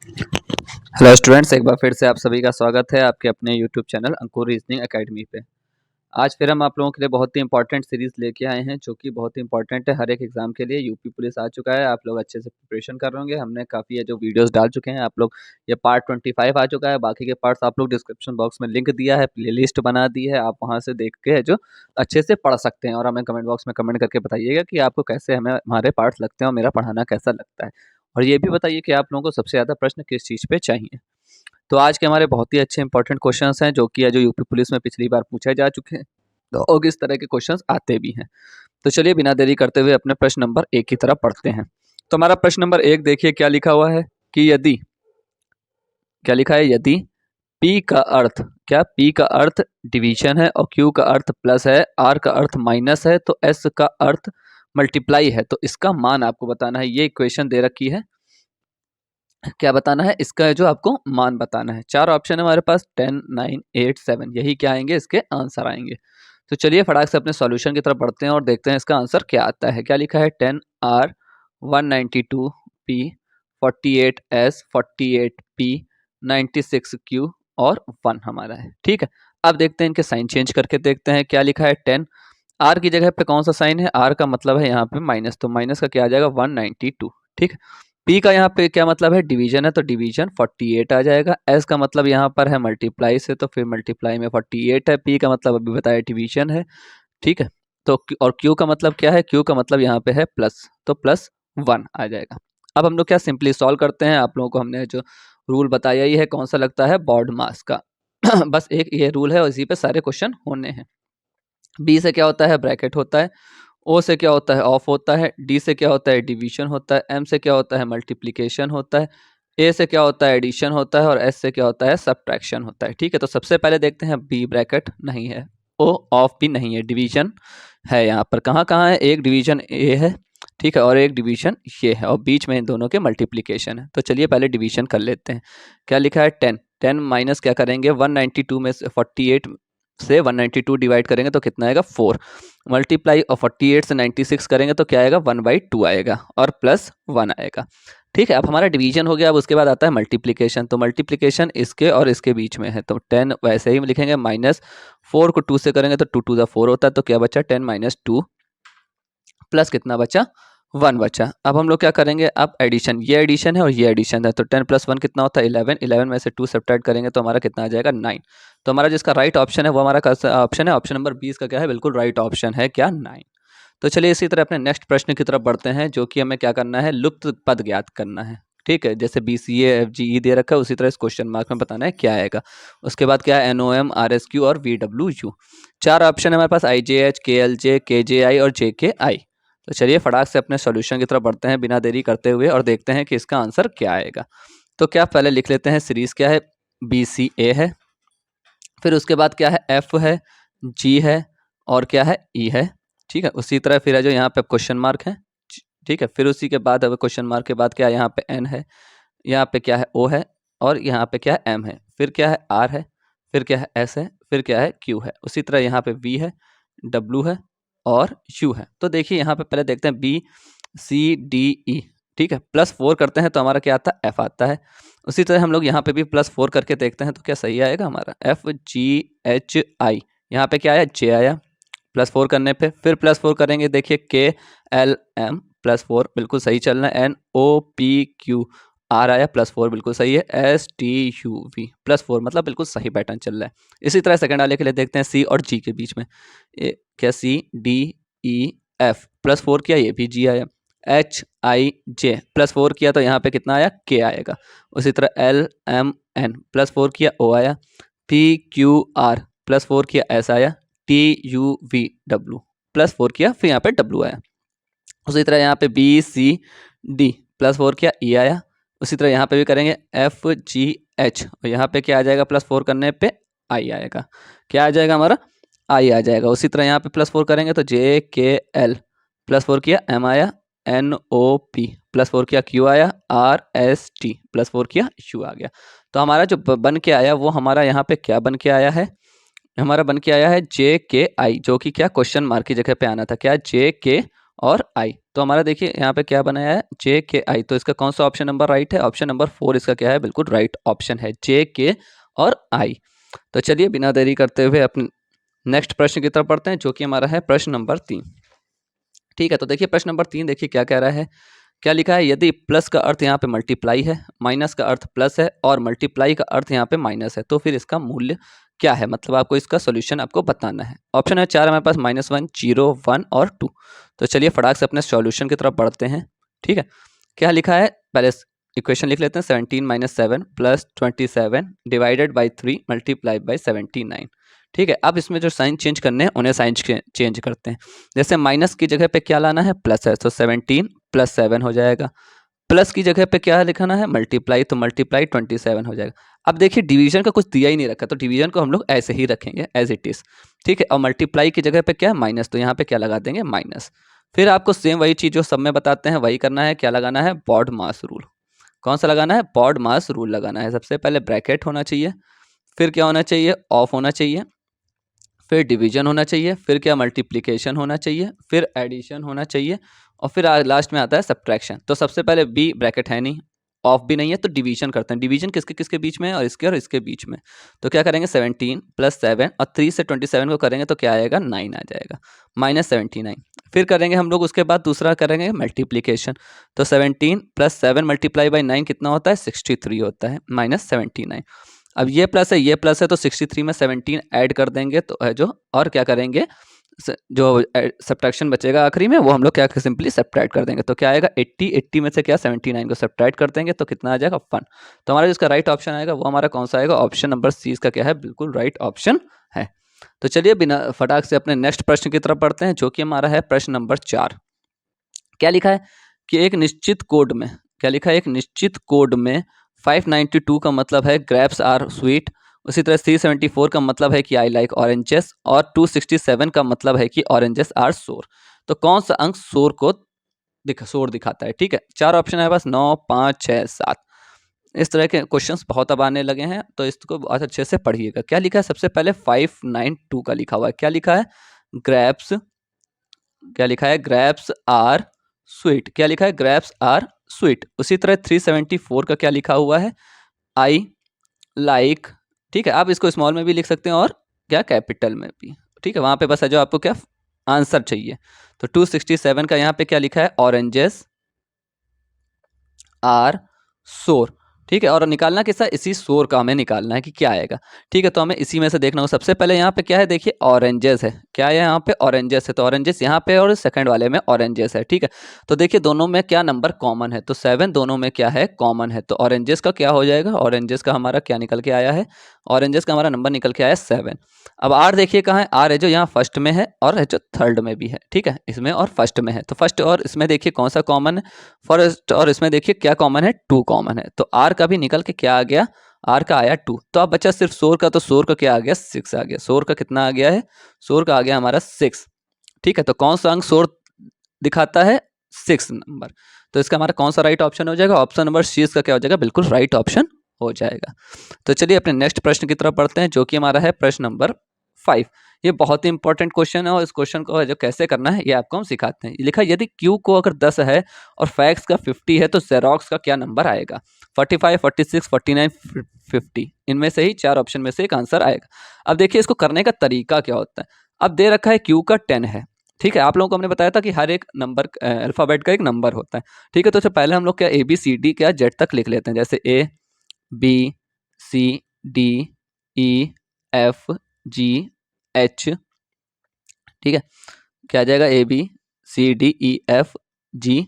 Hello students, एक बार फिर से आप सभी का स्वागत है आपके अपने यूट्यूब चैनल अंकुर रीजनिंग एकेडमी पे। आज फिर हम आप लोगों के लिए बहुत ही इंपॉर्टेंट सीरीज़ लेके आए हैं जो कि बहुत ही इंपॉर्टेंट है हर एक एग्जाम के लिए। यूपी पुलिस आ चुका है, आप लोग अच्छे से प्रिपरेशन कर रहे होंगे। हमने काफ़ी जो वीडियोस डाल चुके हैं आप लोग, ये पार्ट 25 आ चुका है। बाकी के पार्ट्स आप लोग डिस्क्रिप्शन बॉक्स में लिंक दिया है, प्ले लिस्ट बना दी है, आप वहाँ से देख के जो अच्छे से पढ़ सकते हैं। और हमें कमेंट बॉक्स में कमेंट करके बताइएगा कि आपको कैसे हमें हमारे पार्ट्स लगते हैं और मेरा पढ़ाना कैसा लगता है। और ये भी बताइए कि आप लोगों को सबसे ज़्यादा प्रश्न किस चीज़ पे चाहिए। तो आज के हमारे बहुत ही अच्छे इंपॉर्टेंट क्वेश्चंस हैं जो कि जो यूपी पुलिस में पिछली बार पूछे जा चुके हैं, तो और इस तरह के क्वेश्चंस आते भी हैं। तो चलिए बिना देरी करते हुए अपने प्रश्न नंबर 1 की तरफ पढ़ते हैं। तो हमारा प्रश्न नंबर 1 देखिए क्या लिखा हुआ है कि यदि, क्या लिखा है, यदि P का अर्थ, क्या P का अर्थ डिवीजन है और Q का अर्थ प्लस है, R का अर्थ माइनस है, तो S का अर्थ मल्टीप्लाई है, तो इसका मान आपको बताना है। ये इक्वेशन दे रखी है, क्या बताना है, इसका जो आपको मान बताना है। 4 ऑप्शन है हमारे पास, 10, 9, 8, 7, यही क्या आएंगे, इसके आंसर आएंगे। तो चलिए फटाक से अपने सॉल्यूशन की तरफ बढ़ते हैं और देखते हैं इसका आंसर क्या आता है। क्या लिखा है, 10R, 192P, 48S, 48P, 96Q और 1 हमारा है। ठीक है, अब देखते हैं इनके साइन चेंज करके देखते हैं। क्या लिखा है, 10R की जगह पे कौन सा साइन है, R का मतलब है यहाँ पे माइनस, तो माइनस का क्या आ जाएगा, 192। ठीक है, P का यहाँ पे क्या मतलब है, डिवीजन है, तो डिवीजन 48 आ जाएगा। S का मतलब यहाँ पर है मल्टीप्लाई से, तो फिर मल्टीप्लाई में 48 है। P का मतलब अभी बताया डिवीजन है। ठीक है, तो और Q का मतलब क्या है, Q का मतलब यहाँ पे है प्लस, तो +1 आ जाएगा। अब हम लोग क्या सिंपली सॉल्व करते हैं। आप लोगों को हमने जो रूल बताया ही है, कौन सा लगता है, बॉड मास का। बस एक ये रूल है और इसी पे सारे क्वेश्चन होने हैं। B से क्या होता है, ब्रैकेट होता है। O से क्या होता है, ऑफ होता है। D से क्या होता है, डिवीजन होता है। M से क्या होता है, मल्टीप्लिकेशन होता है। A से क्या होता है, एडिशन होता है। और S से क्या होता है, सब्ट्रैक्शन होता है। ठीक है, तो सबसे पहले देखते हैं B ब्रैकेट नहीं है, O ऑफ भी नहीं है, डिवीजन है। यहाँ पर कहाँ कहाँ है, एक डिवीजन A है, ठीक है, और एक डिवीजन ये है, और बीच में इन दोनों के मल्टीप्लिकेशन है। तो चलिए पहले डिवीजन कर लेते हैं। क्या लिखा है, 10, 10 माइनस क्या करेंगे, 192 में से 48 से 192 डिवाइड करेंगे तो कितना आएगा, 4, मल्टीप्लाई और 48 से 96 करेंगे तो क्या आएगा, 1/2 आएगा और +1 आएगा। ठीक है, अब हमारा डिवीजन हो गया। अब उसके बाद आता है मल्टीप्लिकेशन, तो मल्टीप्लिकेशन इसके और इसके बीच में है, तो 10 वैसे ही लिखेंगे, -4 को 2 से करेंगे तो 2 टू द 4 होता है, तो क्या बचा, 10 - 2 प्लस कितना बचा, 1 बचा। अब हम लोग क्या करेंगे, अब एडिशन, ये एडिशन है और ये एडिशन है, तो 10 + 1 कितना होता है, 11, 11 में से 2 सब्ट्रैक्ट करेंगे तो हमारा कितना आ जाएगा, 9। तो हमारा जिसका राइट ऑप्शन है वो हमारा ऑप्शन है, ऑप्शन नंबर 20 का क्या है, बिल्कुल राइट ऑप्शन है, क्या, 9। तो चलिए इसी तरह अपने नेक्स्ट प्रश्न की तरफ बढ़ते हैं, जो कि हमें क्या करना है, लुप्त पद ज्ञात करना है। ठीक है, जैसे BCA FGE दे रखा है उसी तरह इस क्वेश्चन मार्क में बताना है क्या आएगा। उसके बाद क्या है, NOM RSQ और VWU। 4 ऑप्शन है हमारे पास, IJH, KLJ, KJI और JKI। तो चलिए फटाक से अपने सॉल्यूशन की तरफ बढ़ते हैं बिना देरी करते हुए और देखते हैं कि इसका आंसर क्या आएगा। तो क्या पहले लिख लेते हैं, सीरीज क्या है, BCA है, फिर उसके बाद क्या है, F है, G है और क्या है, E है। ठीक है, उसी तरह फिर है जो यहाँ पे क्वेश्चन मार्क है। ठीक है, फिर उसी के बाद अब क्वेश्चन मार्क के बाद क्या है, यहाँ पे N है, यहाँ पे क्या है, O है और यहाँ पे क्या है, M है, फिर क्या है, R है, फिर क्या है, S है, फिर क्या है, Q है। उसी तरह यहाँ पे V है, W है और U है। तो देखिए यहाँ पे पहले देखते हैं BCDE। ठीक है, +4 करते हैं तो हमारा क्या आता है, F आता है। उसी तरह हम लोग यहाँ पे भी +4 करके देखते हैं तो क्या सही आएगा हमारा, FGHI। यहाँ पे क्या आया, J आया +4 करने पे, फिर +4 करेंगे, देखिए KLM +4 बिल्कुल सही चल रहा है, NOPQR आया +4 बिल्कुल सही है, STUV +4 मतलब बिल्कुल सही पैटर्न चल रहा है। इसी तरह सेकंड वाले के लिए देखते हैं, C और G के बीच में, क्या CDEF +4 किया, ये भी G आया। HIJ +4 किया तो यहाँ पे कितना आया, K आएगा। उसी तरह LMN +4 किया, O आया। PQR +4 किया, S आया। TUVW +4 किया, फिर यहाँ पे W आया। उसी तरह यहाँ पे BCD +4 किया, E आया। उसी तरह यहाँ पे भी करेंगे FGH और यहाँ पे क्या आ जाएगा, +4 करने पे I आएगा। क्या आ जाएगा हमारा, I आ जाएगा। उसी तरह यहाँ पे +4 करेंगे तो JKL +4 किया, M आया। NOP +4 किया, Q आया। RST +4 किया, U आ गया। तो हमारा जो बन के आया वो हमारा यहाँ पे क्या बन के आया है, हमारा बन के आया है JKI, जो कि क्या क्वेश्चन मार्क की जगह पे आना था, क्या JK और आई। तो हमारा देखिए यहाँ पे क्या बनाया है, जे के आई। तो इसका कौन सा ऑप्शन नंबर राइट है, ऑप्शन नंबर 4 इसका क्या है, बिल्कुल राइट ऑप्शन है, जे के और आई। तो चलिए बिना देरी करते हुए अपने नेक्स्ट प्रश्न की तरफ बढ़ते हैं, जो कि हमारा है प्रश्न नंबर 3। ठीक है, तो देखिए प्रश्न नंबर 3 देखिए क्या कह रहा है, क्या लिखा है, यदि प्लस का अर्थ यहाँ पे मल्टीप्लाई है, माइनस का अर्थ प्लस है और मल्टीप्लाई का अर्थ यहाँ पे माइनस है, तो फिर इसका मूल्य क्या है, मतलब आपको इसका सोल्यूशन आपको बताना है। ऑप्शन है 4 हमारे पास, -1, 0, 1 और 2। तो चलिए फटाक से अपने सॉल्यूशन की तरफ बढ़ते हैं। ठीक है, क्या लिखा है, पहले इक्वेशन लिख लेते हैं, 17 - 7 + 27 डिवाइडेड बाई 3 मल्टीप्लाई बाई 79। ठीक है, अब इसमें जो साइन चेंज करने हैं उन्हें साइन चेंज करते हैं। जैसे माइनस की जगह पे क्या लाना है, प्लस है, तो 17 + 7 हो जाएगा। प्लस की जगह पे क्या लिखाना है, मल्टीप्लाई, तो मल्टीप्लाई 27 हो जाएगा। अब देखिए डिवीजन का कुछ दिया ही नहीं रखा, तो डिवीजन को हम लोग ऐसे ही रखेंगे एज इट इज। ठीक है, और मल्टीप्लाई की जगह पे क्या है, माइनस, तो यहाँ पे क्या लगा देंगे, माइनस। फिर आपको सेम वही चीज जो सब में बताते हैं वही करना है, क्या लगाना है, बॉड मास रूल। कौन सा लगाना है, बॉड मास रूल लगाना है। सबसे पहले ब्रैकेट होना चाहिए, फिर क्या होना चाहिए, ऑफ होना चाहिए, फिर डिवीजन होना चाहिए, फिर क्या, मल्टीप्लिकेशन होना चाहिए, फिर एडिशन होना चाहिए, और फिर लास्ट में आता है सब्ट्रैक्शन। तो सबसे पहले बी ब्रैकेट है नहीं, ऑफ भी नहीं है, तो डिवीजन करते हैं। डिवीजन किसके किसके बीच में है, और इसके बीच में। तो क्या करेंगे, 17 + 7 और 3 से 27 को करेंगे तो क्या आएगा, 9 आ जाएगा, -79। फिर करेंगे हम लोग उसके बाद दूसरा करेंगे मल्टीप्लिकेशन। तो 17 + 7 मल्टीप्लाई बाई 9 कितना होता है, 63 होता है, -79। अब ये प्लस है तो 63 में 17 ऐड कर देंगे तो है जो, और क्या करेंगे, जो सब्ट्रैक्शन बचेगा आखिरी में वो हम लोग क्या सिंपली सब्ट्रैक्ट कर देंगे। तो क्या आएगा, 80 में से क्या 79 को सब्ट्रैक्ट कर देंगे तो कितना आ जाएगा, 1। तो हमारा जिसका राइट ऑप्शन आएगा वो हमारा कौन सा आएगा, ऑप्शन नंबर सी इसका क्या है, बिल्कुल राइट ऑप्शन है। तो चलिए बिना फटाक से अपने नेक्स्ट प्रश्न की तरफ बढ़ते हैं, जो कि हमारा है प्रश्न नंबर 4। क्या लिखा है कि एक निश्चित कोड में, क्या लिखा है, एक निश्चित कोड में 592 का मतलब है ग्रेप्स आर स्वीट, उसी तरह 374 का मतलब है कि आई लाइक ऑरेंजेस, और 267 का मतलब है कि ऑरेंजेस आर सोर। तो कौन सा अंक सोर को सोर दिखाता है। ठीक है, 4 ऑप्शन है बस, 9, 5, 6, 7। इस तरह के क्वेश्चंस बहुत अब आने लगे हैं, तो इसको बहुत अच्छे से पढ़िएगा। क्या लिखा है, सबसे पहले 592 का लिखा हुआ है, क्या लिखा है, ग्रेप्स, क्या लिखा है, ग्रेप्स आर स्वीट, क्या लिखा है, ग्रेप्स आर स्वीट। उसी तरह 374 का क्या लिखा हुआ है, आई लाइक। ठीक है, आप इसको स्मॉल में भी लिख सकते हैं और क्या कैपिटल में भी। ठीक है, वहां पे बस है जो आपको क्या आंसर चाहिए। तो 267 का यहाँ पे क्या लिखा है, ऑरेंजेस आर सोर। ठीक है, और निकालना किसका, इसी सोर का हमें निकालना है कि क्या आएगा। ठीक है, तो हमें इसी में से देखना होगा। सबसे पहले यहाँ पे क्या है, देखिए ऑरेंजेस है, क्या है यहाँ पे, ऑरेंजेस है, तो ऑरेंजेस यहाँ पे और सेकंड वाले में ऑरेंजेस है। ठीक है, तो देखिए दोनों में क्या नंबर कॉमन है, तो 7 दोनों में क्या है, कॉमन है। तो ऑरेंजेस का क्या हो जाएगा, ऑरेंजेस का हमारा क्या निकल के आया है, ऑरेंजेस का हमारा नंबर निकल के आया 7। अब आर देखिए कहाँ है, आर है जो यहाँ फर्स्ट में है और है जो थर्ड में भी है। ठीक है, इसमें और फर्स्ट में है, तो फर्स्ट और इसमें देखिए कौन सा कॉमन है, फर्स्ट और इसमें देखिए क्या कॉमन है, 2 कॉमन है। तो आर का भी निकल के क्या आ गया, आर का आया 2। तो अब बचा सिर्फ सोर का, तो सोर का क्या आ गया, 6 आ गया। सोर का कितना आ गया है, सोर का आ गया हमारा 6। ठीक है, तो कौन सा अंक सोर दिखाता है, 6 नंबर। तो इसका हमारा कौन सा राइट ऑप्शन हो जाएगा, ऑप्शन नंबर सी इसका क्या हो जाएगा, बिल्कुल राइट ऑप्शन हो जाएगा। तो चलिए अपने नेक्स्ट प्रश्न की तरफ बढ़ते हैं, जो कि हमारा है प्रश्न नंबर 5। ये बहुत ही इंपॉर्टेंट क्वेश्चन है, और इस क्वेश्चन को जो कैसे करना है ये आपको हम सिखाते हैं। लिखा है, यदि Q को अगर 10 है और फैक्स का 50 है तो जेरोक्स का क्या नंबर आएगा, 45, 46, 49, 50। इनमें से ही 4 ऑप्शन में से एक आंसर आएगा। अब देखिए इसको करने का तरीका क्या होता है। अब दे रखा है Q का 10 है। ठीक है, आप लोगों को हमने बताया था कि हर एक नंबर अल्फाबेट का एक नंबर होता है। ठीक है, तो पहले हम लोग क्या ABCD क्या जेड तक लिख लेते हैं, जैसे ABCDEFGH। ठीक है, क्या आ जाएगा, ABCDEFG।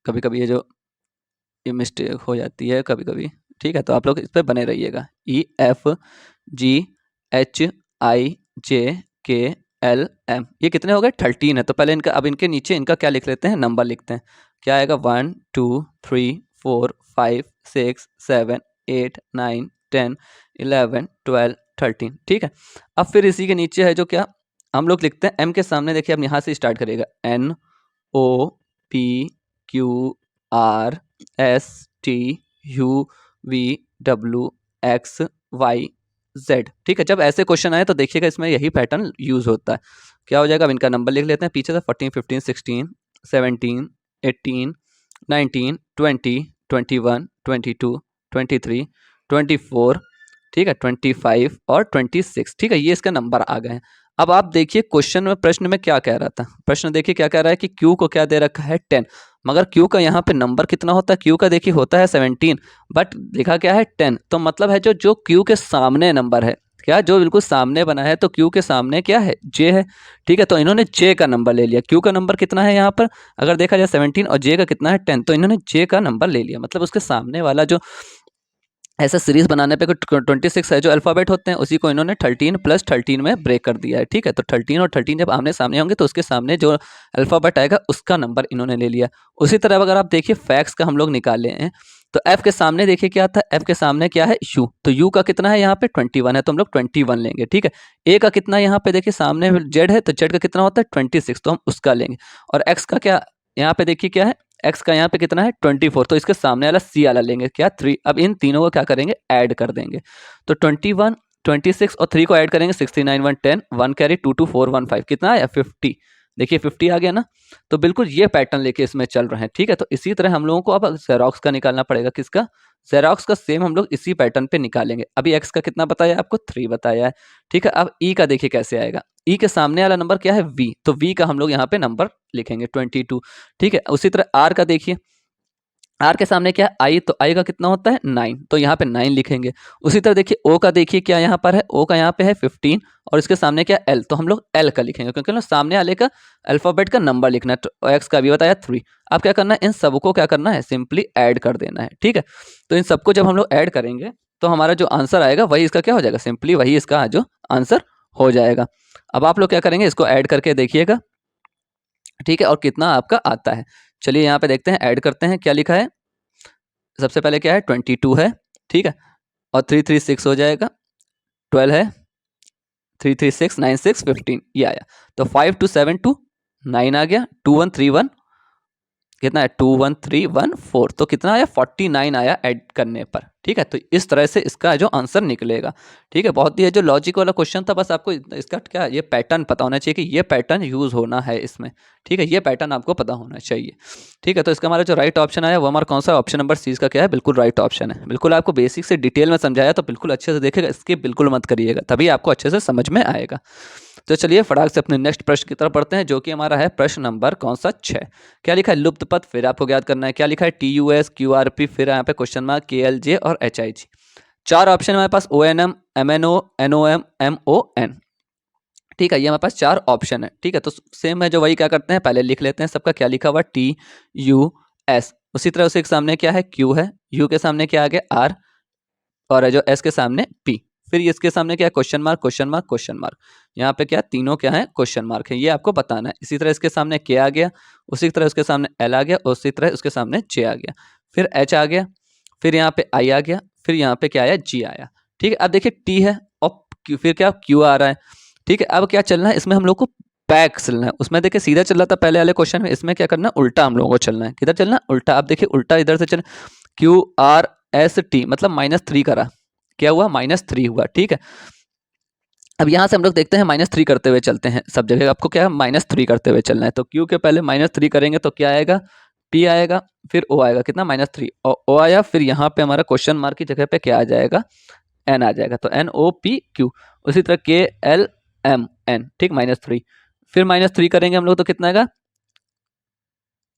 कभी कभी ये मिस्टेक हो जाती है कभी कभी। ठीक है, तो आप लोग इस पर बने रहिएगा, EFGHIJKLM। ये कितने हो गए, 13 है। तो पहले इनका, अब इनके नीचे इनका क्या लिख लेते हैं, नंबर लिखते हैं। क्या आएगा, 1 2 3 4 5 6 7 8 9 10 11 12 13। ठीक है, अब फिर इसी के नीचे है जो क्या हम लोग लिखते हैं, M के सामने देखिए, अब यहाँ से स्टार्ट करिएगा, NOPQRSTUVWXY जेड। ठीक है, जब ऐसे क्वेश्चन आए तो देखिएगा इसमें यही पैटर्न यूज होता है। क्या हो जाएगा, अब इनका नंबर लिख लेते हैं पीछे से, 14, 15, 16, 17, 18, 19, 20, 21, 22, 23, 24, ठीक है, 25 और 26। ठीक है, ये इसका नंबर आ गए हैं। अब आप देखिए क्वेश्चन में, प्रश्न में क्या कह रहा था, प्रश्न देखिए क्या कह रहा है कि Q को क्या दे रखा है 10, मगर Q का यहाँ पे नंबर कितना होता है, Q का देखिए होता है 17, बट लिखा क्या है 10, तो मतलब है जो जो Q के सामने नंबर है, क्या जो बिल्कुल सामने बना है, तो Q के सामने क्या है, J है। ठीक है, तो इन्होंने J का नंबर ले लिया। Q का नंबर कितना है यहाँ पर, अगर देखा जाए 17 और J का कितना है 10, तो इन्होंने J का नंबर ले लिया, मतलब उसके सामने वाला जो ऐसा सीरीज बनाने पे 26 है जो अल्फ़ाबेट होते हैं, उसी को इन्होंने 13 + 13 में ब्रेक कर दिया है। ठीक है, तो 13 और 13 जब आमने सामने होंगे तो उसके सामने जो अल्फ़ाबेट आएगा उसका नंबर इन्होंने ले लिया। उसी तरह अगर आप देखिए फैक्स का हम लोग निकाले हैं, तो एफ के सामने देखिए क्या था, एफ के सामने क्या है, यू, तो यू का कितना है यहाँ पे 21 है, तो हम लोग 21 लेंगे। ठीक है, ए का कितना यहाँ पे देखिए सामने जेड है, तो जेड का कितना होता है 26, तो हम उसका लेंगे। और एक्स का क्या यहाँ पे देखिए क्या है, एक्स का यहाँ पे कितना है 24, तो इसके सामने वाला सी वाला लेंगे क्या 3। अब इन तीनों को क्या करेंगे, ऐड कर देंगे, तो 21, 26 और 3 को ऐड करेंगे, 69, 1 10, 1 कैरी 2 2 4 1 5, कितना आया 50। देखिए 50 आ गया ना, तो बिल्कुल ये पैटर्न लेके इसमें चल रहे हैं। ठीक है, तो इसी तरह हम लोगों को अब जेरोक्स का निकालना पड़ेगा, किसका, जेरोक्स का सेम हम लोग इसी पैटर्न पे निकालेंगे। अभी एक्स का कितना बताया आपको 3 बताया है। ठीक है, अब ई का देखिए कैसे आएगा, ई के सामने वाला नंबर क्या है वी, तो वी का हम लोग यहाँ पे नंबर लिखेंगे 22। ठीक है, उसी तरह आर का देखिए, आर के सामने क्या है आई, तो आई का कितना होता है 9, तो यहाँ पे 9 लिखेंगे। उसी तरह देखिए ओ का देखिए क्या यहाँ पर है, ओ का यहाँ पे है 15 और इसके सामने क्या एल, तो हम लोग एल का लिखेंगे क्योंकि सामने वाले का अल्फाबेट का नंबर लिखना है। तो एक्स का भी बताया 3। अब क्या करना है, इन सबको क्या करना है, सिंपली ऐड कर देना है। ठीक है, तो इन सबको जब हम लोग ऐड करेंगे तो हमारा जो आंसर आएगा वही इसका क्या हो जाएगा, सिंपली वही इसका जो आंसर हो जाएगा। अब आप लोग क्या करेंगे, इसको ऐड करके देखिएगा। ठीक है, और कितना आपका आता है, चलिए यहाँ पे देखते हैं, ऐड करते हैं, क्या लिखा है, सबसे पहले क्या है 22 है। ठीक है, और 3 3 6 हो जाएगा, 12 है, 3 3 6 9 6 15, ये आया। तो 5 2 7 2 9 आ गया, 2 1 3 1, कितना है 2 1 3 1 4, तो कितना आया 49 आया ऐड करने पर। ठीक है, तो इस तरह से इसका जो आंसर निकलेगा। ठीक है, बहुत ही है जो लॉजिक वाला क्वेश्चन था, बस आपको इसका क्या ये पैटर्न पता होना चाहिए कि ये पैटर्न यूज होना है इसमें। ठीक है, ये पैटर्न आपको पता होना चाहिए। ठीक है, तो इसका हमारा जो राइट ऑप्शन आया वो हमारा कौन सा, ऑप्शन नंबर सी इसका क्या है, बिल्कुल राइट ऑप्शन है। बिल्कुल आपको बेसिक से डिटेल में समझाया, तो बिल्कुल अच्छे से देखेगा, इसके बिल्कुल मत करिएगा, तभी आपको अच्छे से समझ में आएगा। तो चलिए फटाक से अपने नेक्स्ट प्रश्न की तरफ पढ़ते हैं, जो कि हमारा है प्रश्न नंबर कौन सा 6। क्या लिखा है, लुप्त पद, फिर आपको याद करना है क्या लिखा है, TUS QRP, फिर यहाँ पे क्वेश्चन मार्क KLJ और HIG। 4 ऑप्शन हमारे पास, ONM MNO NOM MON। ठीक है, ये हमारे पास 4 ऑप्शन है। ठीक है, तो सेम है जो वही क्या करते हैं, पहले लिख लेते हैं सबका क्या लिखा हुआ TUS। उसी तरह उसी के सामने क्या है Q है, U के सामने क्या आ गया R, और जो S के सामने P, फिर इसके सामने क्या है question mark question mark question mark. यहाँ पे क्या तीनों क्या है क्वेश्चन मार्क है, ये आपको बताना है। इसी तरह इसके सामने K आ गया, उसी तरह उसके सामने L आ गया, उसी तरह उसके सामने J आ गया, फिर H आ गया, फिर यहाँ पे I आ गया, फिर यहाँ पे क्या आया G आया। ठीक है, अब देखिए T है और फिर क्या Q आ रहा है। ठीक है, अब क्या चलना है इसमें हम लोग को, बैक चलना है। उसमें देखिए सीधा चल रहा था पहले वाले क्वेश्चन में, इसमें क्या करना है उल्टा हम लोगों को चलना है। किधर चलना है, उल्टा। आप देखिए उल्टा इधर से चल, QRST मतलब -3 करा, क्या हुआ -3 हुआ। ठीक है, अब यहाँ से हम लोग देखते हैं -3 करते हुए चलते हैं सब जगह, आपको क्या है -3 करते हुए चलना है। तो Q के पहले -3 करेंगे तो क्या आएगा, P आएगा, फिर O आएगा, कितना -3, और O आया, फिर यहाँ पे हमारा क्वेश्चन मार्क की जगह पे क्या आ जाएगा, N आ जाएगा, तो NOPQ। उसी तरह KLMN, ठीक -3, फिर -3 करेंगे हम लोग तो कितना आएगा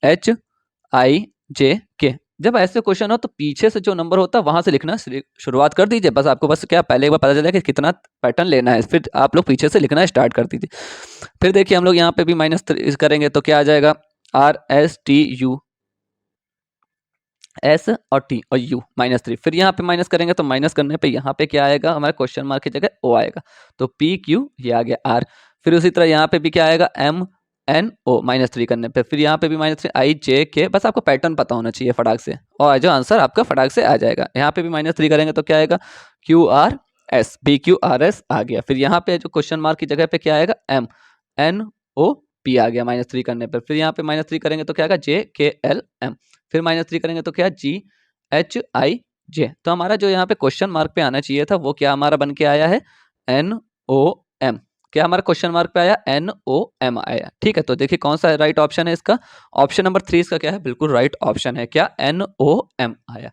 HIJK। जब ऐसे क्वेश्चन हो तो पीछे से जो नंबर होता है वहां से लिखना शुरुआत कर दीजिए। बस आपको बस क्या पहले एक बार पता चला कि कितना पैटर्न लेना है, फिर आप लोग पीछे से लिखना स्टार्ट कर दीजिए। फिर देखिए हम लोग यहाँ पे भी -3 करेंगे तो क्या आ जाएगा, RSTU, S और T और U -3। फिर यहाँ पे माइनस करेंगे तो माइनस करने पे यहाँ पे क्या आएगा, हमारे क्वेश्चन मार्क की जगह O आएगा, तो PQ ये आ गया R। फिर उसी तरह यहाँ पे भी क्या आएगा, MNO -3 करने पे, फिर यहाँ पे भी -3 IJK। बस आपको पैटर्न पता होना चाहिए फटाक से, और जो आंसर आपका फटाक से आ जाएगा। यहाँ पे भी -3 करेंगे तो क्या आएगा, QRS, PQRS आ गया। फिर यहाँ पे जो क्वेश्चन मार्क की जगह पे क्या आएगा, MNOP आ गया -3 करने पर। फिर यहाँ पे -3 करेंगे तो क्या आएगा, JKLM। फिर -3 करेंगे तो क्या, GHI जी, तो हमारा जो यहाँ पे क्वेश्चन मार्क पे आना चाहिए था वो क्या हमारा बन के आया है, NOM। क्या हमारा क्वेश्चन मार्क पे आया, NOM आया। ठीक है, तो देखिए कौन सा राइट ऑप्शन है इसका, ऑप्शन नंबर 3 इसका क्या है, बिल्कुल राइट ऑप्शन है, क्या, NOM आया।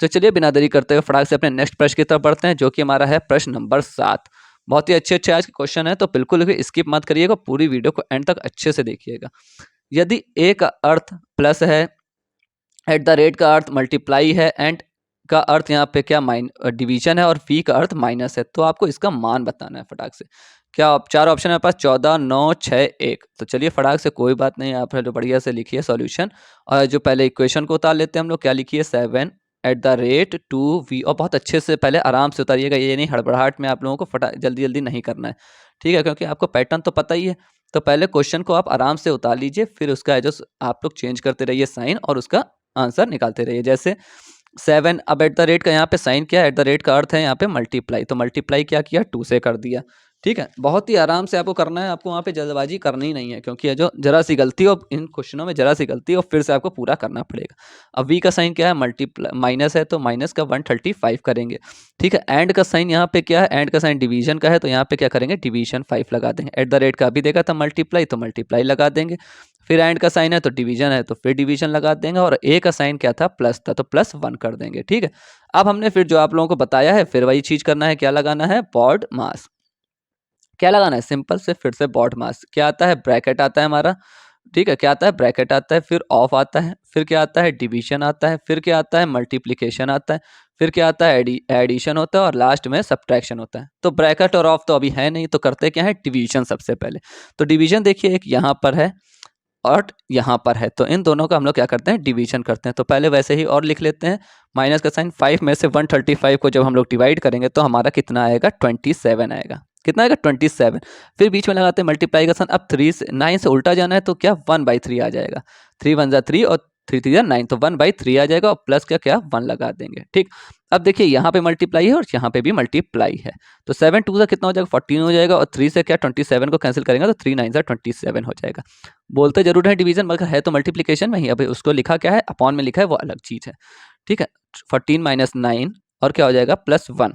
तो चलिए बिना देरी करते हुए फटाक से अपने नेक्स्ट प्रश्न की तरफ बढ़ते हैं, जो कि हमारा है प्रश्न नंबर 7। बहुत ही अच्छे अच्छे आज के क्वेश्चन है, तो बिल्कुल भी स्किप मत करिएगा, पूरी वीडियो को एंड तक अच्छे से देखिएगा। यदि ए का अर्थ प्लस है, एट द रेट का अर्थ मल्टीप्लाई है, एंड का अर्थ यहाँ पे क्या डिवीजन है, और फी का अर्थ माइनस है, तो आपको इसका मान बताना है फटाक से। क्या चार ऑप्शन है पास, 14, 9, 6, 1। तो चलिए फटाक से, कोई बात नहीं, आप जो बढ़िया से लिखिए सॉल्यूशन, और जो पहले इक्वेशन को उतार लेते हैं हम लोग, क्या लिखिए, 7 एट द रेट 2v, और बहुत अच्छे से पहले आराम से उतारिएगा, ये नहीं हड़बड़ाहट में आप लोगों को जल्दी जल्दी नहीं करना है, ठीक है, क्योंकि आपको पैटर्न तो पता ही है। तो पहले क्वेश्चन को आप आराम से उतार लीजिए, फिर उसका जो आप लोग चेंज करते रहिए साइन, और उसका आंसर निकालते रहिए। जैसे 7, अब एट द रेट का यहाँ पे साइन क्या है, एट द रेट का अर्थ है यहाँ पे मल्टीप्लाई, तो मल्टीप्लाई क्या किया, 2 से कर दिया। ठीक है, बहुत ही आराम से आपको करना है, आपको वहाँ पे जल्दबाजी करनी नहीं है, क्योंकि ये जो जरा सी गलती हो इन क्वेश्चनों में, जरा सी गलती हो फिर से आपको पूरा करना पड़ेगा। अब वी का साइन क्या है, मल्टीप्लाई माइनस है, तो माइनस का 135 करेंगे। ठीक है, एंड का साइन यहाँ पे क्या है, एंड का साइन डिवीजन का है, तो यहाँ पे क्या करेंगे, डिवीजन 5 लगा देंगे। एट द रेट का अभी देखा था मल्टीप्लाई, तो मल्टीप्लाई लगा देंगे। फिर एंड का साइन है तो डिवीजन है, तो फिर डिवीजन लगा देंगे, और ए का साइन क्या था, प्लस था, तो +1 कर देंगे। ठीक है, अब हमने फिर जो आप लोगों को बताया है, फिर वही चीज करना है, क्या लगाना है, बॉड मास। क्या लगाना है, सिंपल से फिर से बॉड मास। क्या आता है, ब्रैकेट आता है हमारा। ठीक है, क्या आता है, ब्रैकेट आता है, फिर ऑफ आता है, फिर क्या आता है, डिवीजन आता है, फिर क्या आता है, मल्टीप्लिकेशन आता है, फिर क्या आता है, एडिशन होता है, और लास्ट में सब्ट्रैक्शन होता है। तो ब्रैकेट और ऑफ तो अभी है नहीं, तो करते क्या है, डिवीजन सबसे पहले। तो डिवीजन देखिए, एक यहाँ पर है और यहाँ पर है, तो इन दोनों का हम लोग क्या करते हैं, डिवीजन करते हैं। तो पहले वैसे ही और लिख लेते हैं, माइनस का साइन, 5 में से 135 को जब हम लोग डिवाइड करेंगे तो हमारा कितना आएगा, 27 आएगा। कितना आएगा, 27। फिर बीच में लगाते हैं मल्टीप्लाई का साइन, अब 3 से 9 से उल्टा जाना है, तो क्या 1/3 आ जाएगा। 3 1 3 और 3 3 9, तो 1/3 आ जाएगा, और प्लस क्या क्या 1 लगा देंगे। ठीक, अब देखिए यहाँ पे मल्टीप्लाई है और यहाँ पे भी मल्टीप्लाई है, तो 7 2 से कितना हो जाएगा, 14 हो जाएगा, और 3 से क्या 27 को कैंसिल करेंगे, तो 3 9 से 27 हो जाएगा। बोलते जरूर है डिवीजन, मगर है तो मल्टीप्लिकेशन में ही। अब उसको लिखा क्या है, अपॉन में लिखा है, वो अलग चीज है। ठीक है, 14 - 9 और क्या हो जाएगा, +1।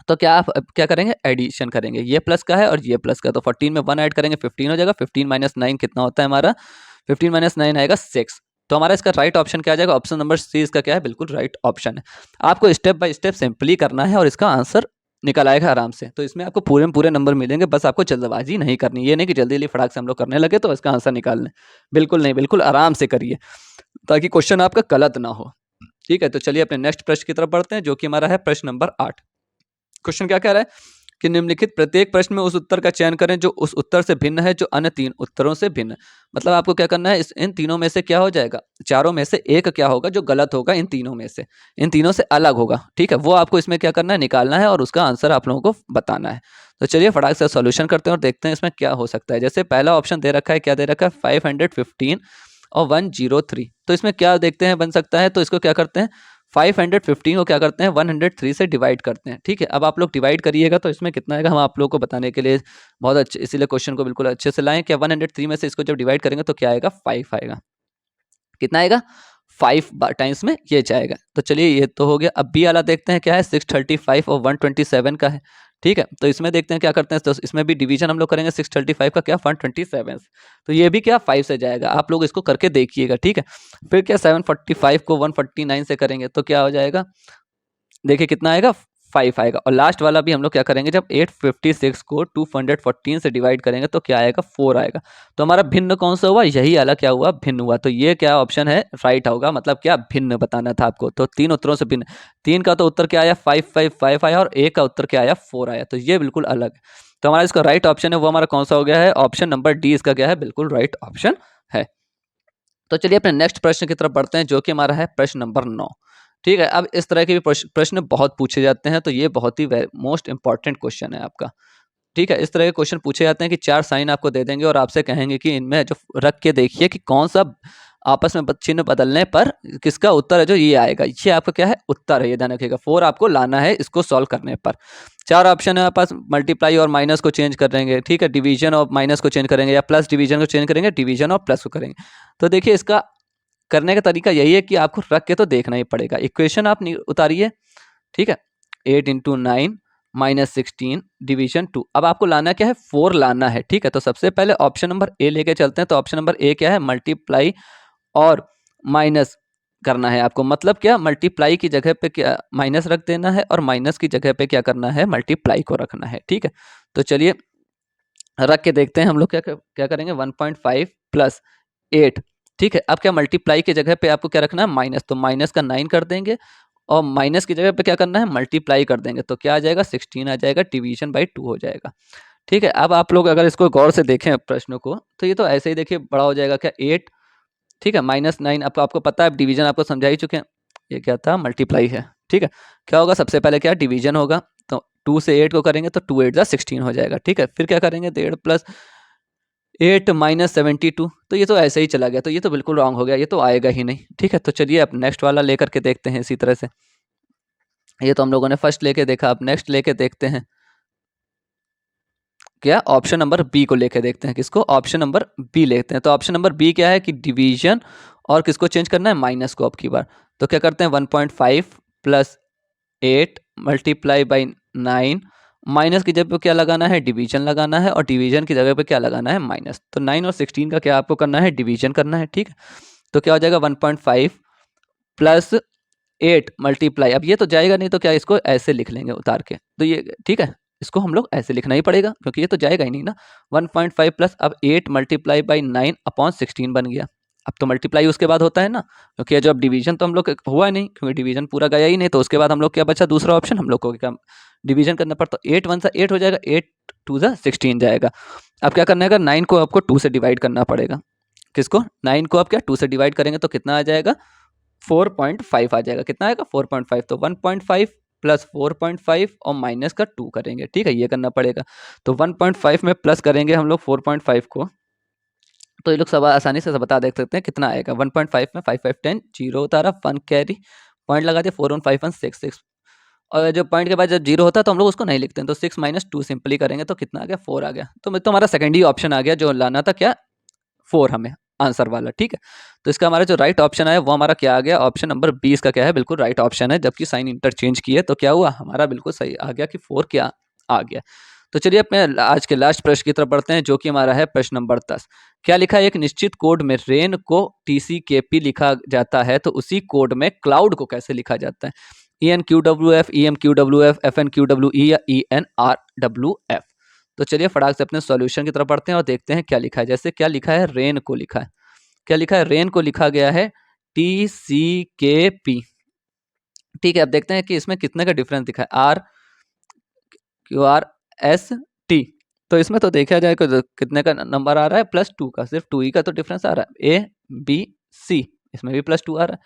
तो क्या आप अब क्या करेंगे, एडिशन करेंगे, ये प्लस का है और ये प्लस का, तो 14 में 1 ऐड करेंगे, 15 हो जाएगा। 15 - 9 कितना होता है हमारा, 15 - 9 आएगा 6। तो हमारा इसका राइट ऑप्शन क्या आ जाएगा, ऑप्शन नंबर सी इसका क्या है, बिल्कुल राइट ऑप्शन है। आपको स्टेप बाय स्टेप सिंपली करना है, और इसका आंसर निकल आएगा आराम से। तो इसमें आपको पूरे में पूरे नंबर मिलेंगे, बस आपको जल्दबाजी नहीं करनी। ये नहीं कि जल्दी जल्दी फटाक से हम लोग करने लगे तो इसका आंसर निकाल लें, बिल्कुल नहीं, बिल्कुल आराम से करिए, ताकि क्वेश्चन आपका गलत ना हो। ठीक है, तो चलिए अपने नेक्स्ट प्रश्न की तरफ बढ़ते हैं, जो कि हमारा है प्रश्न नंबर 8। क्वेश्चन क्या कह रहा है कि निम्नलिखित प्रत्येक प्रश्न में उस उत्तर का चयन करें जो उस उत्तर से भिन्न है, जो अन्य 3 उत्तरों से भिन्न है। मतलब आपको क्या करना है, इन तीनों में से क्या हो जाएगा, चारों में से एक क्या होगा जो गलत होगा, इन तीनों में से, इन तीनों से अलग होगा। ठीक है, वो आपको इसमें क्या करना है, निकालना है, और उसका आंसर आप लोगों को बताना है। तो चलिए फटाक से सॉल्यूशन करते हैं और देखते हैं इसमें क्या हो सकता है। जैसे पहला ऑप्शन दे रखा है, क्या दे रखा है, 515 और 103। तो इसमें क्या देखते हैं बन सकता है, तो इसको क्या करते हैं, 515 को क्या करते हैं, 103 से डिवाइड करते हैं। ठीक है, अब आप लोग डिवाइड करिएगा तो इसमें कितना आएगा, हम आप लोगों को बताने के लिए बहुत अच्छे, इसीलिए क्वेश्चन को बिल्कुल अच्छे से लाएं। क्या 103 में से इसको जब डिवाइड करेंगे तो क्या आएगा, 5 आएगा। कितना आएगा, 5 टाइम्स में ये जाएगा। तो चलिए ये तो हो गया। अब बी वाला देखते हैं क्या है, 635 और 127 का है। ठीक है, तो इसमें देखते हैं क्या करते हैं, तो इसमें भी डिवीजन हम लोग करेंगे 635 का क्या, 127 से, तो ये भी क्या 5 से जाएगा। आप लोग इसको करके देखिएगा। ठीक है, फिर क्या 745 को 149 से करेंगे तो क्या हो जाएगा, देखिए कितना आएगा, 5 आएगा। और लास्ट वाला भी हम लोग क्या करेंगे, जब 856 को 214 से डिवाइड करेंगे तो क्या आएगा, 4 आएगा। तो हमारा भिन्न कौन सा हुआ, यही वाला क्या हुआ, भिन्न हुआ। तो ये क्या ऑप्शन है, राइट होगा, मतलब क्या, भिन्न बताना था आपको। तो 3 उत्तरों से भिन्न, 3 का तो उत्तर क्या आया, 555 आया, और एक का उत्तर क्या आया, 4 आया। तो ये बिल्कुल अलग है। तो हमारा इसका राइट ऑप्शन है वो हमारा कौन सा हो गया है, ऑप्शन नंबर डी इसका क्या है, बिल्कुल राइट ऑप्शन है। तो चलिए अपने नेक्स्ट प्रश्न की तरफ बढ़ते हैं, जो कि हमारा है प्रश्न नंबर 9। ठीक है, अब इस तरह के भी प्रश्न बहुत पूछे जाते हैं, तो ये बहुत ही मोस्ट इंपॉर्टेंट क्वेश्चन है आपका। ठीक है, इस तरह के क्वेश्चन पूछे जाते हैं कि 4 साइन आपको दे देंगे और आपसे कहेंगे कि इनमें जो रख के देखिए कि कौन सा आपस में चिन्ह बदलने पर किसका उत्तर है जो ये आएगा। ये आपका क्या है, उत्तर है, ये ध्यान रखिएगा। 4 आपको लाना है इसको सॉल्व करने पर। 4 ऑप्शन है आपके पास, मल्टीप्लाई और माइनस को चेंज कर देंगे। ठीक है, डिवीजन और माइनस को चेंज करेंगे, या प्लस डिवीजन को चेंज करेंगे, डिवीजन और प्लस को करेंगे। तो देखिए इसका करने का तरीका यही है कि आपको रख के तो देखना ही पड़ेगा। इक्वेशन आप उतारिए, ठीक है, 8 इंटू 9 माइनस 16 डिवीजन 2। अब आपको लाना क्या है, 4 लाना है, ठीक है। तो सबसे पहले ऑप्शन नंबर ए लेके चलते हैं। तो ऑप्शन नंबर ए क्या है, मल्टीप्लाई और माइनस करना है आपको। मतलब क्या, मल्टीप्लाई की जगह पे क्या माइनस रख देना है, और माइनस की जगह पे क्या करना है, मल्टीप्लाई को रखना है, ठीक है। तो चलिए रख के देखते हैं हम लोग क्या करेंगे, 1.5 प्लस 8, ठीक है। अब क्या मल्टीप्लाई की जगह पे आपको क्या रखना है, माइनस, तो माइनस का 9 कर देंगे, और माइनस की जगह पे क्या करना है, मल्टीप्लाई कर देंगे, तो क्या आ जाएगा, 16 आ जाएगा, डिवीजन बाई 2 हो जाएगा, ठीक है। अब आप लोग अगर इसको गौर से देखें प्रश्न को, तो ये तो ऐसे ही देखिए बड़ा हो जाएगा, क्या 8, ठीक है, -9। अब आपको पता है, डिवीजन आपको समझा ही चुके हैं, ये क्या था, मल्टीप्लाई है, ठीक है। क्या होगा, सबसे पहले क्या डिवीजन होगा, तो 2 से 8 को करेंगे तो 2 8 16 हो जाएगा, ठीक है। फिर क्या करेंगे, 1.5 प्लस 8 माइनस 72, तो ये तो ऐसे ही चला गया, तो ये तो बिल्कुल रॉन्ग हो गया, ये तो आएगा ही नहीं, ठीक है। तो चलिए अब नेक्स्ट वाला लेकर के देखते हैं इसी तरह से। ये तो हम लोगों ने फर्स्ट लेके देखा, अब नेक्स्ट लेके देखते हैं, क्या ऑप्शन नंबर बी को लेके देखते हैं। किसको, ऑप्शन नंबर बी लेते हैं। तो ऑप्शन नंबर बी क्या है कि डिवीजन और किसको चेंज करना है, माइनस को अब की बार। तो क्या करते हैं, 1.5 प्लस 8 मल्टीप्लाई बाई 9, माइनस की जगह पे क्या लगाना है, डिवीजन लगाना है, और डिवीजन की जगह पे क्या लगाना है, माइनस। तो 9 और 16 का क्या आपको करना है, डिवीजन करना है, ठीक है। तो क्या हो जाएगा, 1.5 प्लस 8 मल्टीप्लाई, अब ये तो जाएगा नहीं, तो क्या इसको ऐसे लिख लेंगे उतार के, तो ये ठीक है, इसको हम लोग ऐसे लिखना ही पड़ेगा क्योंकि ये तो जाएगा ही नहीं ना। 1.5 प्लस अब 8 मल्टीप्लाई बाई 9 अपॉन 16 बन गया। अब तो मल्टीप्लाई उसके बाद होता है ना, क्योंकि ये जो अब डिवीजन तो हम लोग हुआ नहीं, क्योंकि डिवीजन पूरा गया ही नहीं, तो उसके बाद हम लोग क्या बचा, दूसरा ऑप्शन हम लोग को क्या डिवीजन करना पड़ता, 8 1 सा 8 हो जाएगा, 8 2 सा 16 जाएगा। अब क्या करना है, 9 को आपको 2 से डिवाइड करना पड़ेगा। किसको, 9 को आप क्या 2 से डिवाइड करेंगे तो कितना आ जाएगा, 4.5 आ जाएगा। कितना आएगा, 4.5। तो 1.5 प्लस 4.5 और माइनस का 2 करेंगे, ठीक है, ये करना पड़ेगा। तो 1.5 में प्लस करेंगे हम लोग 4.5 को, तो ये लोग सब आसानी से बता देख सकते हैं कितना आएगा। 1.5 में 5 5 10 जीरो उतारा, 1 कैरी, पॉइंट लगा दिया, 4 1 5 1 6 6, और जब पॉइंट के बाद जब जीरो होता है तो हम लोग उसको नहीं लिखते हैं, तो 6 माइनस 2 सिंपली करेंगे तो कितना आ गया, 4 आ गया। तो हमारा सेकंड ही ऑप्शन आ गया, जो लाना था क्या, 4 हमें आंसर वाला, ठीक है। तो इसका हमारा जो राइट ऑप्शन है वो हमारा क्या आ गया, ऑप्शन नंबर 20 का क्या है, बिल्कुल राइट ऑप्शन है। जबकि साइन इंटरचेंज किए तो क्या हुआ, हमारा बिल्कुल सही आ गया कि 4 क्या आ गया। तो चलिए अपने आज के लास्ट प्रश्न की तरफ बढ़ते हैं, जो कि हमारा है प्रश्न नंबर 10। क्या लिखा है, एक निश्चित कोड में रेन को TCKP लिखा जाता है, तो उसी कोड में क्लाउड को कैसे लिखा जाता है, ENQWF, EMQWF, FNQWE या ENRWF। तो चलिए फटाक से अपने सॉल्यूशन की तरफ बढ़ते हैं और देखते हैं क्या लिखा है। जैसे क्या लिखा है, रेन को लिखा है, क्या लिखा है, रेन को लिखा गया है TCKP, ठीक है। अब देखते हैं कि इसमें कितने का डिफरेंस दिखा है, RQRST। तो इसमें तो देखा जाए तो कितने का नंबर आ रहा है, +2 का, सिर्फ 2 ही का तो डिफरेंस आ रहा है। ABC इसमें भी +2 आ रहा है,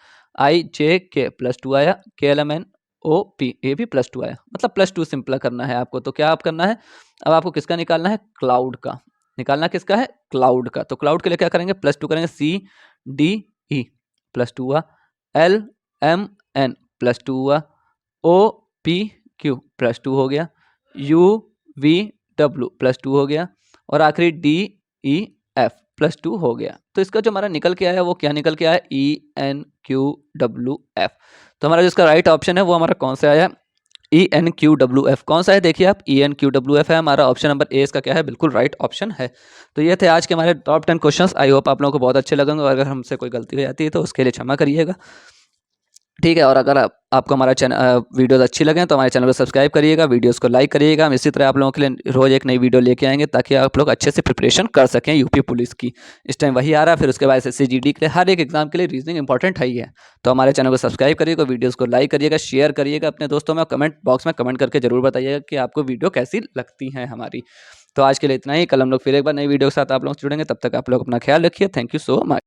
IJK +2 आया, KLMNOP ये भी +2 आया, मतलब +2 सिंपल करना है आपको। तो क्या आप करना है, अब आपको किसका निकालना है, क्लाउड का निकालना, किसका है, क्लाउड का। तो क्लाउड के लिए क्या करेंगे, +2 करेंगे, CDE +2 हुआ, LMN +2 हुआ, OPQ +2 हो गया, UVW +2 हो गया, और आखिरी DEF +2 हो गया। तो इसका जो हमारा निकल के आया वो क्या निकल के आया, ENQWF। तो हमारा जिसका राइट ऑप्शन है वो हमारा कौन सा आया, ENQWF। कौन सा है, देखिए आप, ENQWF है हमारा। ऑप्शन नंबर ए इसका क्या है, बिल्कुल राइट ऑप्शन है। तो ये थे आज के हमारे टॉप 10 क्वेश्चंस। आई होप आप लोगों को बहुत अच्छे लगेंगे, और अगर हमसे कोई गलती हो जाती है तो उसके लिए क्षमा करिएगा, ठीक है। और अगर आपको हमारा चैनल वीडियोस अच्छी लगे तो हमारे चैनल को सब्सक्राइब करिएगा, वीडियोस को लाइक करिएगा। हम इसी तरह आप लोगों के लिए रोज़ एक नई वीडियो लेके आएंगे, ताकि आप लोग अच्छे से प्रिपरेशन कर सकें यूपी पुलिस की। इस टाइम वही आ रहा है, फिर उसके बाद SSC GD के लिए, हर एक एग्जाम के लिए रीजनिंग इंपॉर्टेंट है ही है। तो हमारे चैनल को सब्सक्राइब करिएगा, वीडियोज़ को लाइक करिएगा, शेयर करिएगा अपने दोस्तों में, कमेंट बॉक्स में कमेंट करके जरूर बताइएगा कि आपको वीडियो कैसी लगती है हमारी। तो आज के लिए इतना ही, कल हम लोग फिर एक बार नई वीडियो के साथ आप लोग जुड़ेंगे। तब तक आप लोग अपना ख्याल रखिए। Thank you so much.